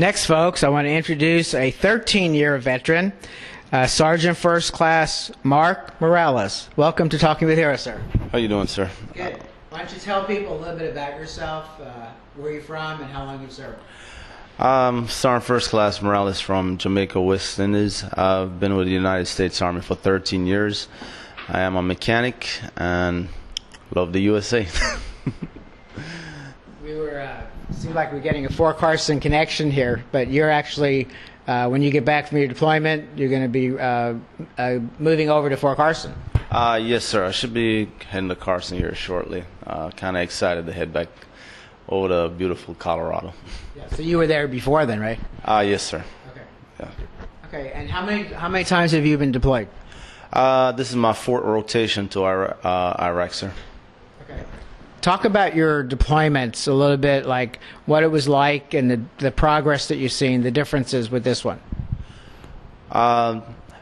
Next, folks, I want to introduce a 13-year veteran, Sergeant First Class Mark Morales. Welcome to Talking with Heroes, sir. How you doing, sir? Good. Why don't you tell people a little bit about yourself, where you're from, and how long you've served? Sergeant First Class Morales from Jamaica, West Indies. I've been with the United States Army for 13 years. I am a mechanic and love the USA. Seemed like we're getting a Fort Carson connection here, but you're actually, when you get back from your deployment, you're going to be moving over to Fort Carson. Yes, sir. I should be heading to Carson here shortly. Kind of excited to head back over to beautiful Colorado. Yeah, so you were there before then, right? Yes, sir. Okay. Yeah. Okay, and how many times have you been deployed? This is my fourth rotation to Iraq, sir. Okay. Talk about your deployments a little bit, like what it was like and the progress that you've seen, the differences with this one.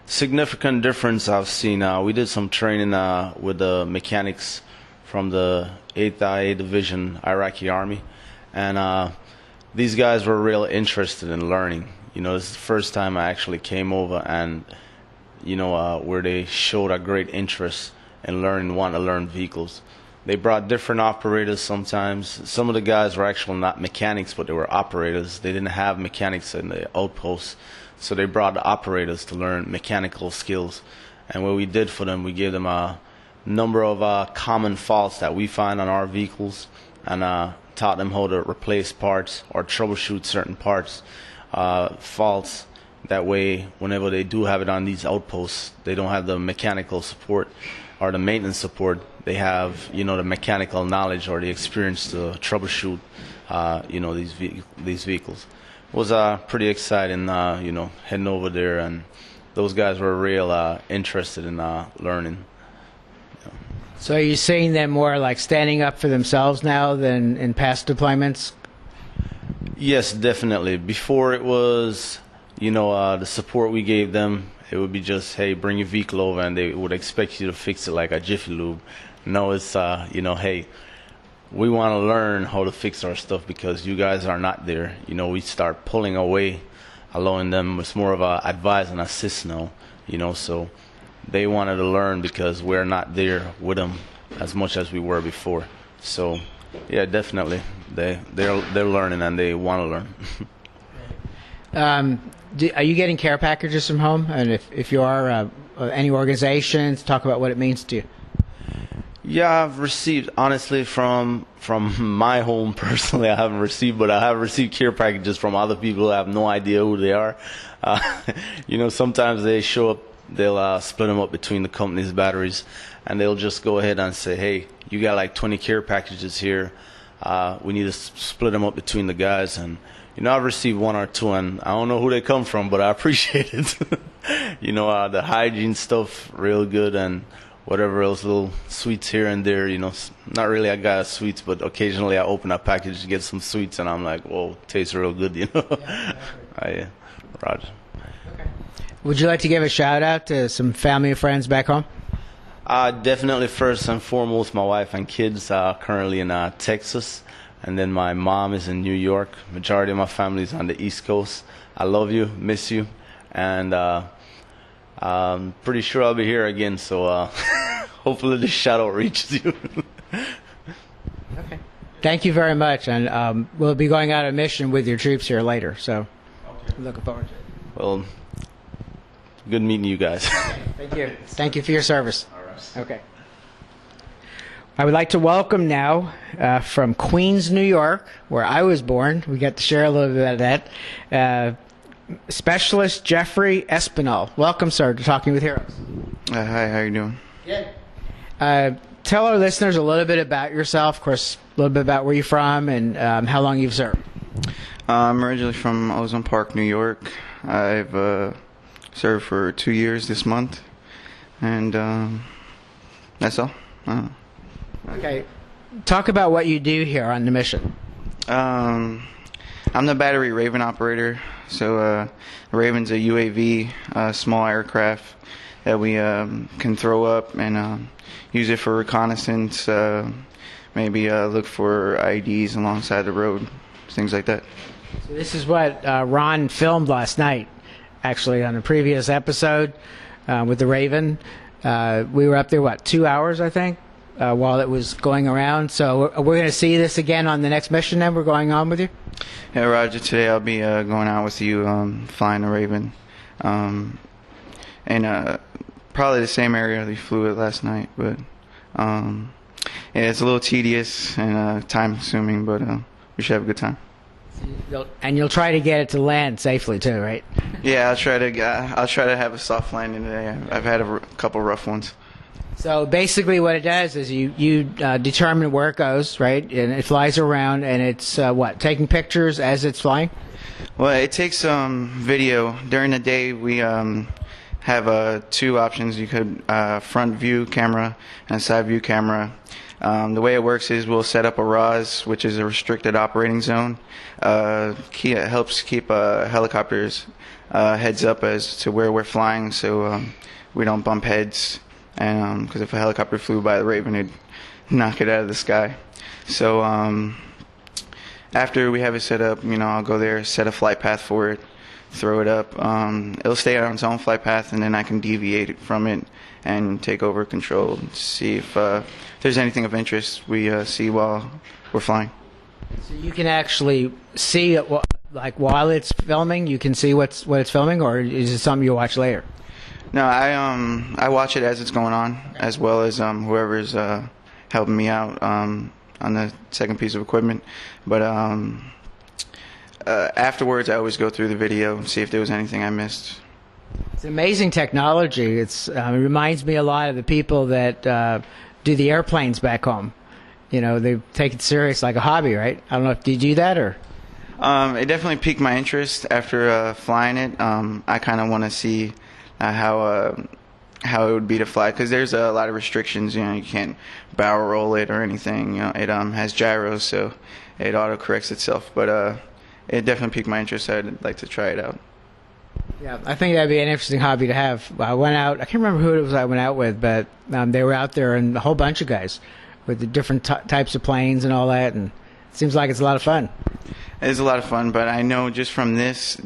Significant difference I've seen. We did some training with the mechanics from the 8th IA Division Iraqi Army, and these guys were real interested in learning. You know, this is the first time I actually came over, and you know, where they showed a great interest in learning, wanting to learn vehicles. They brought different operators sometimes. Some of the guys were actually not mechanics, but they were operators. They didn't have mechanics in the outposts, so they brought the operators to learn mechanical skills. And what we did for them, we gave them a number of common faults that we find on our vehicles, and taught them how to replace parts or troubleshoot certain parts, faults. That way, whenever they do have it on these outposts, they don't have the mechanical support or the maintenance support. They have, you know, the mechanical knowledge or the experience to troubleshoot, you know, these vehicles. It was pretty exciting, you know, heading over there, and those guys were real interested in learning. So are you seeing them more like standing up for themselves now than in past deployments? Yes, definitely. Before it was, you know, the support we gave them, it would be just, hey, bring your vehicle over, and they would expect you to fix it like a Jiffy Lube. No, it's, you know, hey, we want to learn how to fix our stuff because you guys are not there. You know, we start pulling away, allowing them. It's more of a advise and assist now, you know, so they wanted to learn because we're not there with them as much as we were before. So, yeah, definitely, they're learning and they want to learn. Are you getting care packages from home? And if you are, any organizations, talk about what it means to you. Yeah, I've received, honestly, from my home personally, I haven't received, but I have received care packages from other people. I have no idea who they are. You know, sometimes they show up, they'll split them up between the company's batteries, and they'll just go ahead and say, hey, you got like 20 care packages here. We need to split them up between the guys. And, you know, I've received one or two, and I don't know who they come from, but I appreciate it. You know, the hygiene stuff, real good, and whatever else, little sweets here and there, you know. Not really a guy of sweets, but occasionally I open a package to get some sweets, and I'm like, whoa, tastes real good, you know. Yeah, exactly. Roger. Okay. Would you like to give a shout out to some family and friends back home? Definitely, first and foremost, my wife and kids are currently in Texas, and then my mom is in New York. Majority of my family is on the East Coast. I love you, miss you, and I'm pretty sure I'll be here again, so hopefully this shout out reaches you. Okay. Thank you very much, and we'll be going out on mission with your troops here later, so I'm looking forward to it. Well, good meeting you guys. Okay. Thank you. Thank you for your service. All right. Okay. I would like to welcome now from Queens, New York, where I was born. We got to share a little bit of that. Specialist Jeffrey Espinal. Welcome, sir, to Talking with Heroes. Hi, how you doing? Good. Tell our listeners a little bit about yourself, of course, a little bit about where you're from and how long you've served. I'm originally from Ozone Park, New York. I've served for 2 years this month, and that's all. Okay. Talk about what you do here on the mission. I'm the battery Raven operator. So Raven's a UAV, small aircraft that we can throw up and use it for reconnaissance, maybe look for IEDs alongside the road, things like that. So this is what Ron filmed last night, actually, on a previous episode with the Raven. We were up there, 2 hours, I think, while it was going around. So we're going to see this again on the next mission then we're going on with you? Yeah, Roger, today I'll be going out with you flying the Raven. And probably the same area we flew it last night, but yeah, it's a little tedious and time-consuming, but we should have a good time. And you'll try to get it to land safely too, right? Yeah, I'll try to have a soft landing today. I've had a couple rough ones. So basically, what it does is you determine where it goes, right? And it flies around, and it's taking pictures as it's flying. Well, it takes video during the day. We have 2 options. You could front view camera and a side view camera. The way it works is we'll set up a ROS, which is a restricted operating zone. It helps keep helicopters heads up as to where we're flying, so we don't bump heads. And because if a helicopter flew by the Raven, it'd knock it out of the sky. So after we have it set up, I'll go there, set a flight path for it, throw it up. It'll stay on its own flight path, and then I can deviate from it and take over control, see if there's anything of interest we see while we're flying. So you can actually see it, while it's filming, you can see what it's filming, or is it something you watch later? No, I watch it as it's going on, as well as whoever's helping me out on the second piece of equipment. But afterwards, I always go through the video and see if there was anything I missed. It's amazing technology. It reminds me a lot of the people that do the airplanes back home. They take it serious like a hobby, right? I don't know if you do that or. It definitely piqued my interest after flying it. I kind of want to see how it would be to fly, because there's a lot of restrictions. You can't barrel roll it or anything. It has gyros, so it auto corrects itself. But it definitely piqued my interest. I'd like to try it out. Yeah, I think that'd be an interesting hobby to have. I went out. I can't remember who it was I went out with, but they were out there, and a whole bunch of guys with the different types of planes and all that. And it seems like it's a lot of fun. It is a lot of fun, but I know just from this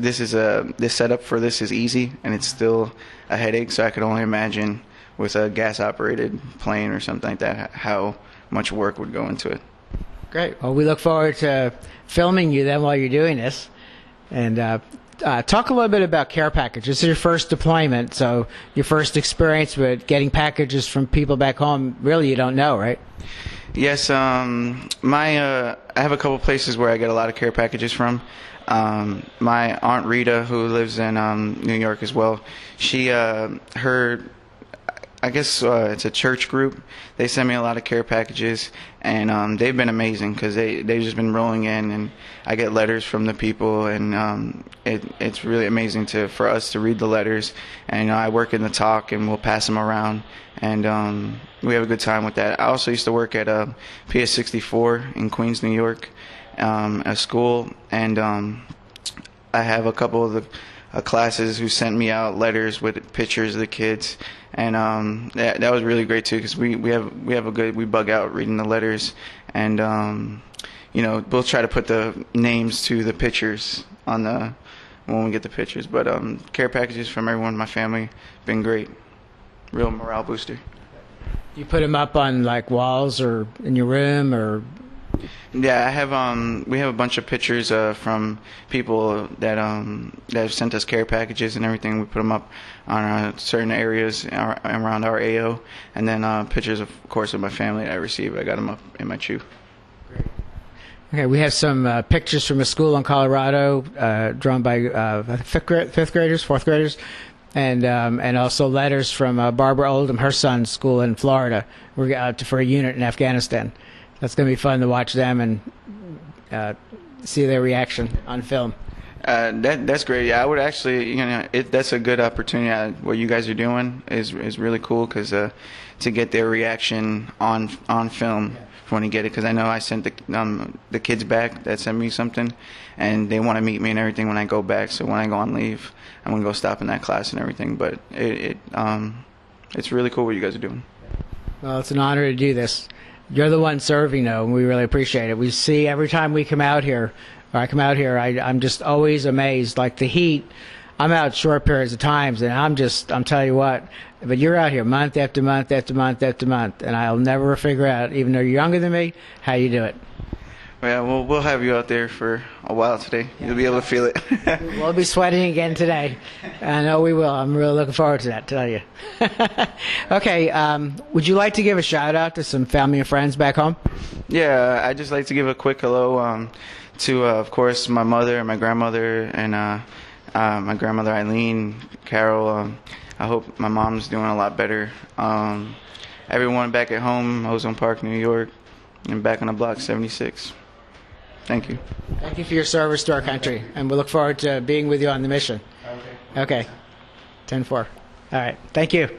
setup for this is easy, and it's still a headache. So I could only imagine with a gas-operated plane or something like that how much work would go into it. Great. Well, we look forward to filming you then while you're doing this, and talk a little bit about care packages. This is your first deployment, so your first experience with getting packages from people back home. Really, you don't know, right? Yes, I have a couple places where I get a lot of care packages from. My Aunt Rita, who lives in New York as well, I guess it's a church group. They send me a lot of care packages, and they've been amazing because they've just been rolling in, and I get letters from the people, and it's really amazing for us to read the letters. And I work in the talk, and we'll pass them around, and we have a good time with that. I also used to work at PS 64 in Queens, New York, a school, and I have a couple of the classes who sent me out letters with pictures of the kids, and that was really great too, because we bug out reading the letters, and we'll try to put the names to the pictures when we get the pictures. But care packages from everyone in my family been great, real morale booster. You put them up on walls or in your room or? Yeah, I have. We have a bunch of pictures from people that have sent us care packages and everything. We put them up on certain areas around our AO, and then pictures, of course, of my family that I received. I got them up in my CHU. Great. Okay, we have some pictures from a school in Colorado, drawn by fourth graders, and also letters from Barbara Oldham, her son's school in Florida. We're out for a unit in Afghanistan. That's going to be fun to watch them and see their reaction on film. That's great. Yeah, I would actually, that's a good opportunity. What you guys are doing is really cool, because to get their reaction on film when you get it. Because I know I sent the kids back that sent me something, and they want to meet me and everything when I go back. So when I go on leave, I'm gonna go stop in that class and everything. But it's really cool what you guys are doing. Well, it's an honor to do this. You're the one serving, though, and we really appreciate it. We see every time we come out here, or I come out here, I'm just always amazed. Like the heat, I'm out short periods of times, and I'm telling you what, but you're out here month after month after month after month, and I'll never figure out, even though you're younger than me, how you do it. Yeah, we'll have you out there for a while today. You'll be able to feel it. We'll be sweating again today. I know we will. I'm really looking forward to that, tell you. Okay, would you like to give a shout-out to some family and friends back home? Yeah, I'd just like to give a quick hello to, of course, my mother and my grandmother, and my grandmother Eileen, Carol. I hope my mom's doing a lot better. Everyone back at home, Ozone Park, New York, and back on the block 76. Thank you. Thank you for your service to our country, and we look forward to being with you on the mission. Okay. 10-4. All right. Thank you.